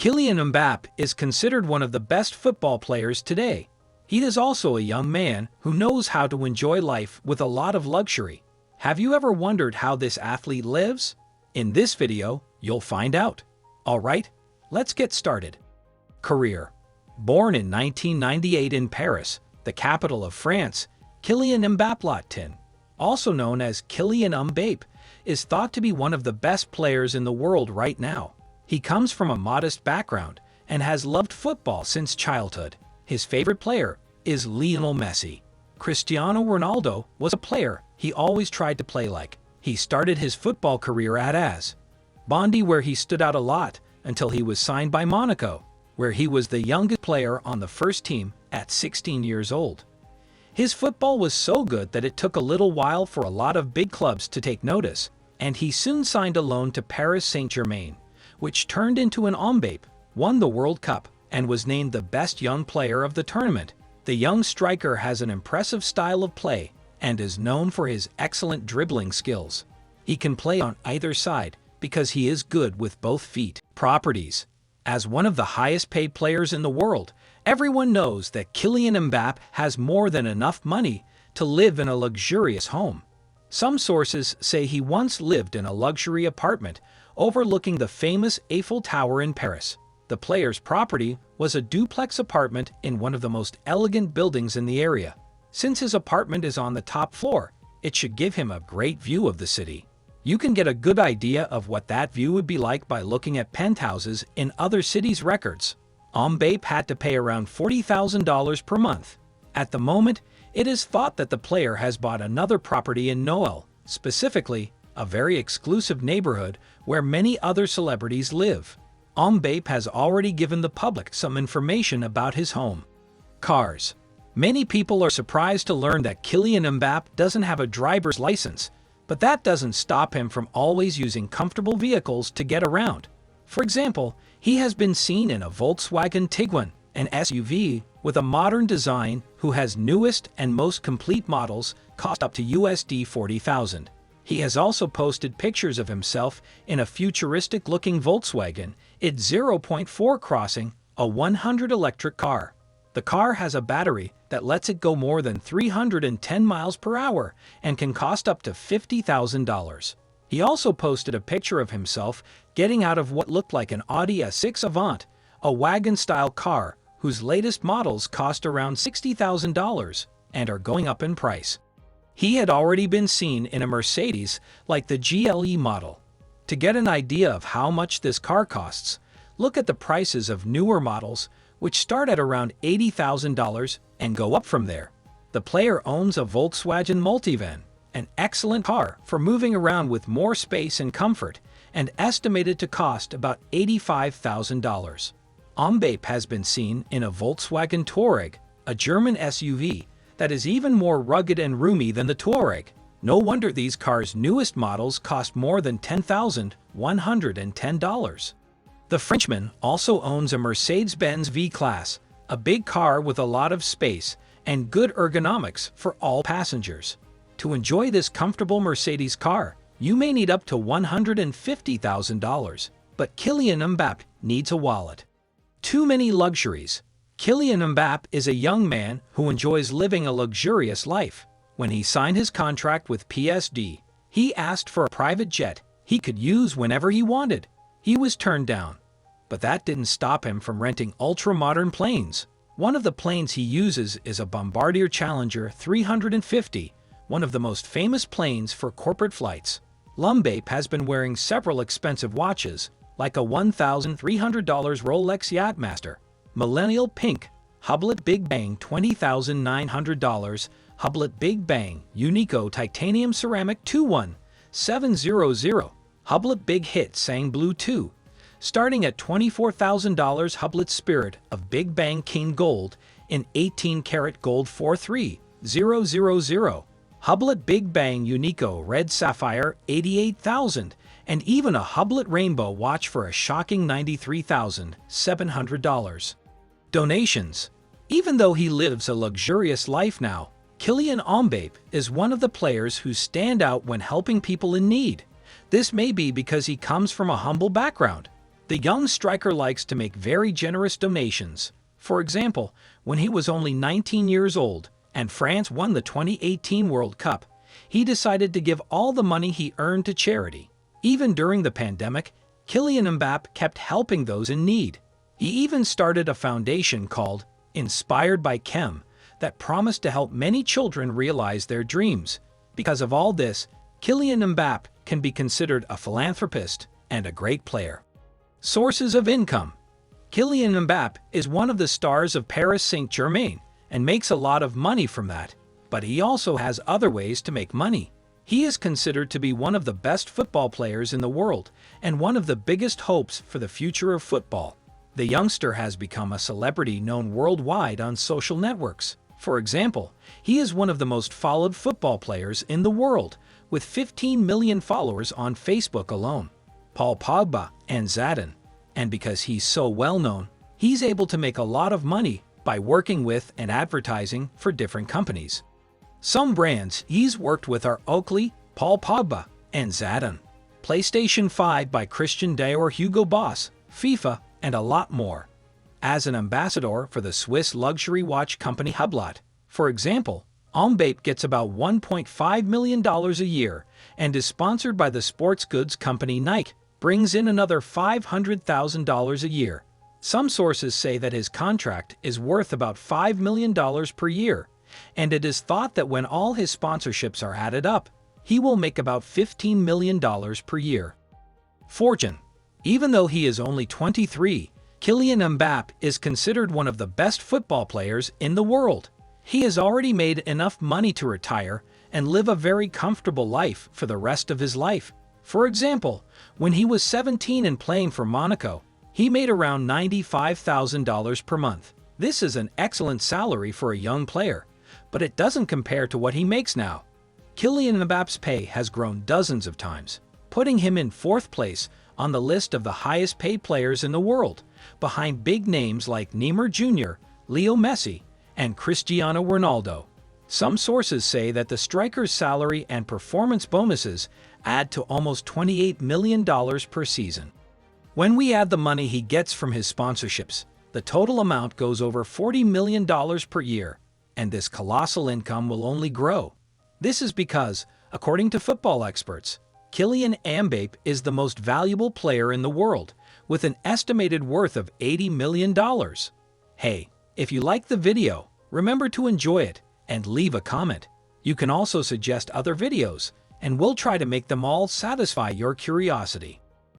Kylian Mbappé is considered one of the best football players today. He is also a young man who knows how to enjoy life with a lot of luxury. Have you ever wondered how this athlete lives? In this video, you'll find out. Alright, let's get started. Career. Born in 1998 in Paris, the capital of France, Kylian Mbappé, also known as Kylian Mbappé, is thought to be one of the best players in the world right now. He comes from a modest background and has loved football since childhood. His favorite player is Lionel Messi. Cristiano Ronaldo was a player he always tried to play like. He started his football career at AS Bondy, where he stood out a lot until he was signed by Monaco, where he was the youngest player on the first team at 16 years old. His football was so good that it took a little while for a lot of big clubs to take notice, and he soon signed a loan to Paris Saint-Germain, which turned into an Mbappé, won the World Cup, and was named the best young player of the tournament. The young striker has an impressive style of play and is known for his excellent dribbling skills. He can play on either side because he is good with both feet. Properties. As one of the highest paid players in the world, everyone knows that Kylian Mbappé has more than enough money to live in a luxurious home. Some sources say he once lived in a luxury apartment overlooking the famous Eiffel Tower in Paris. The player's property was a duplex apartment in one of the most elegant buildings in the area. Since his apartment is on the top floor, it should give him a great view of the city. You can get a good idea of what that view would be like by looking at penthouses in other cities' records. Mbappé had to pay around $40,000 per month. At the moment, it is thought that the player has bought another property in Noël, specifically a very exclusive neighborhood where many other celebrities live. Mbappé has already given the public some information about his home. Cars. Many people are surprised to learn that Kylian Mbappé doesn't have a driver's license, but that doesn't stop him from always using comfortable vehicles to get around. For example, he has been seen in a Volkswagen Tiguan, an SUV with a modern design who has newest and most complete models cost up to USD 40,000. He has also posted pictures of himself in a futuristic-looking Volkswagen It's 0.4 crossing a 100 electric car. The car has a battery that lets it go more than 310 miles per hour and can cost up to $50,000. He also posted a picture of himself getting out of what looked like an Audi A6 Avant, a wagon-style car whose latest models cost around $60,000 and are going up in price. He had already been seen in a Mercedes like the GLE model. To get an idea of how much this car costs, look at the prices of newer models, which start at around $80,000 and go up from there. The player owns a Volkswagen Multivan, an excellent car for moving around with more space and comfort, and estimated to cost about $85,000. Mbappé has been seen in a Volkswagen Touareg, a German SUV that is even more rugged and roomy than the Touareg. No wonder these cars' newest models cost more than $10,110. The Frenchman also owns a Mercedes-Benz V-Class, a big car with a lot of space and good ergonomics for all passengers. To enjoy this comfortable Mercedes car, you may need up to $150,000, but Kylian Mbappé needs a wallet. Too many luxuries. Kylian Mbappé is a young man who enjoys living a luxurious life. When he signed his contract with PSG, he asked for a private jet he could use whenever he wanted. He was turned down, but that didn't stop him from renting ultra-modern planes. One of the planes he uses is a Bombardier Challenger 350, one of the most famous planes for corporate flights. Mbappé has been wearing several expensive watches, like a $1,300 Rolex Yachtmaster, Millennial Pink, Hublot Big Bang $20,900, Hublot Big Bang Unico Titanium Ceramic 21700, Hublot Big Hit Sang Blue 2, starting at $24,000 Hublot Spirit of Big Bang King Gold in 18-karat gold 43000, Hublot Big Bang Unico Red Sapphire 88,000, and even a Hublot Rainbow watch for a shocking $93,700. Donations. Even though he lives a luxurious life now, Kylian Mbappé is one of the players who stand out when helping people in need. This may be because he comes from a humble background. The young striker likes to make very generous donations. For example, when he was only 19 years old and France won the 2018 World Cup, he decided to give all the money he earned to charity. Even during the pandemic, Kylian Mbappé kept helping those in need. He even started a foundation called Inspired by Chem that promised to help many children realize their dreams. Because of all this, Kylian Mbappé can be considered a philanthropist and a great player. Sources of income. Kylian Mbappé is one of the stars of Paris Saint-Germain and makes a lot of money from that. But he also has other ways to make money. He is considered to be one of the best football players in the world and one of the biggest hopes for the future of football. The youngster has become a celebrity known worldwide on social networks. For example, he is one of the most followed football players in the world, with 15 million followers on Facebook alone. Paul Pogba and Zidane. And because he's so well known, he's able to make a lot of money by working with and advertising for different companies. Some brands he's worked with are Oakley, Paul Pogba, and Zidane, PlayStation 5 by Christian Dior, Hugo Boss, FIFA, and a lot more. As an ambassador for the Swiss luxury watch company Hublot, for example, Mbappé gets about $1.5 million a year and is sponsored by the sports goods company Nike, brings in another $500,000 a year. Some sources say that his contract is worth about $5 million per year, and it is thought that when all his sponsorships are added up, he will make about $15 million per year. Fortune. Even though he is only 23, Kylian Mbappé is considered one of the best football players in the world. He has already made enough money to retire and live a very comfortable life for the rest of his life. For example, when he was 17 and playing for Monaco, he made around $95,000 per month. This is an excellent salary for a young player, but it doesn't compare to what he makes now. Kylian Mbappe's pay has grown dozens of times, putting him in 4th place on the list of the highest paid players in the world, behind big names like Neymar Jr., Leo Messi, and Cristiano Ronaldo. Some sources say that the striker's salary and performance bonuses add to almost $28 million per season. When we add the money he gets from his sponsorships, the total amount goes over $40 million per year, and this colossal income will only grow. This is because, according to football experts, Kylian Mbappé is the most valuable player in the world, with an estimated worth of $80 million. Hey, if you liked the video, remember to enjoy it and leave a comment. You can also suggest other videos, and we'll try to make them all satisfy your curiosity.